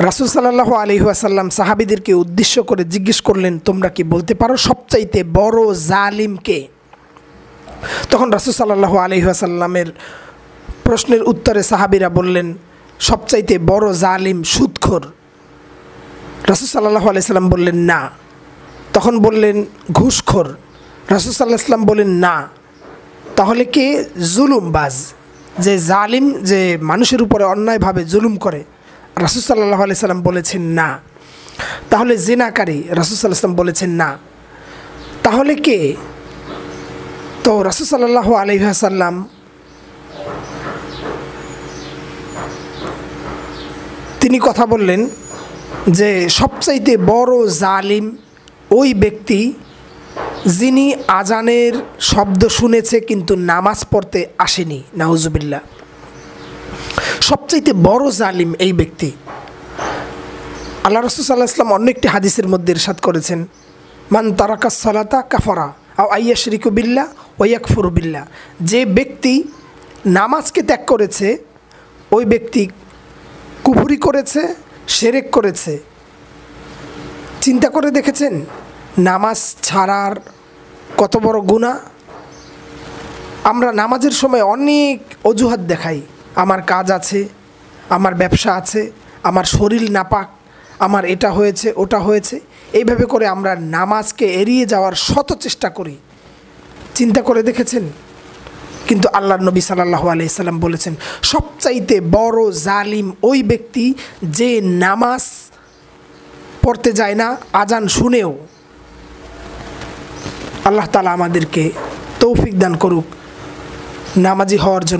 রাসূল সাল্লাল্লাহু আলাইহি ওয়াসাল্লাম সাহাবীদেরকে উদ্দেশ্য করে জিজ্ঞেস করলেন, তোমরা কি বলতে পারো সবচাইতে বড় জালিম কে? তখন রাসূল সাল্লাল্লাহু আলাইহি ওয়াসাল্লামের প্রশ্নের উত্তরে সাহাবীরা বললেন, সবচাইতে বড় জালিম সুদখোর। রাসূল সাল্লাল্লাহু আলাইহি সাল্লাম বললেন না। তখন বললেন ঘুষখোর। রাসূল সাল্লাল্লাহু আলাইহি সাল্লাম বললেন না। তাহলে কে? জুলুমবাজ, যে জালিম, যে মানুষের উপরে অন্যায়ভাবে জুলুম করে। রাসূল সাল্লাল্লাহু আলাইহি সাল্লাম বলেছেন না। তাহলে জিনাকারী? রাসূল সাল্লাল্লাহু আলাইহি সাল্লাম বলেছেন না। তাহলে কে? তো রাসূল সাল্লাল্লাহু আলাইহি ওয়াসাল্লাম তিনি কথা বললেন যে সবচাইতে বড় জালিম ওই ব্যক্তি যিনি আজানের শব্দ শুনেছে কিন্তু নামাজ পড়তে আসেনি। নাউজুবিল্লাহ। সবচাইতে বড় জালিম এই ব্যক্তি। আল্লাহ রাসূল সাল্লাল্লাহু আলাইহি ওয়াসাল্লাম অন্য একটি হাদিসের মধ্যে ইরশাদ করেছেন, মান তারাকাস সালাতা কাফারা আও আইয়াশরিকু বিল্লাহ ওয়া ইয়াকফুরু বিল্লাহ। যে ব্যক্তি নামাজকে ত্যাগ করেছে ওই ব্যক্তি কুফরি করেছে, শিরক করেছে। চিন্তা করে দেখেছেন নামাজ ছাড়ার কত বড় গুনাহ? আমরা নামাজের সময় অনেক অজুহাত দেখাই, আমার কাজ আছে, আমার ব্যবসা আছে, আমার শরীর নাপাক, আমার এটা হয়েছে ওটা হয়েছে। এইভাবে করে আমরা নামাজকে এড়িয়ে যাওয়ার শত চেষ্টা করি। চিন্তা করে দেখেছেন? কিন্তু আল্লাহর নবী সাল্লাল্লাহু আলাইহি সাল্লাম বলেছেন সবচাইতে বড় জালিম ওই ব্যক্তি যে নামাজ পড়তে যায় না আজান শুনেও। আল্লাহ তাআলা আমাদেরকে তৌফিক দান করুক নামাজি হওয়ার জন্য।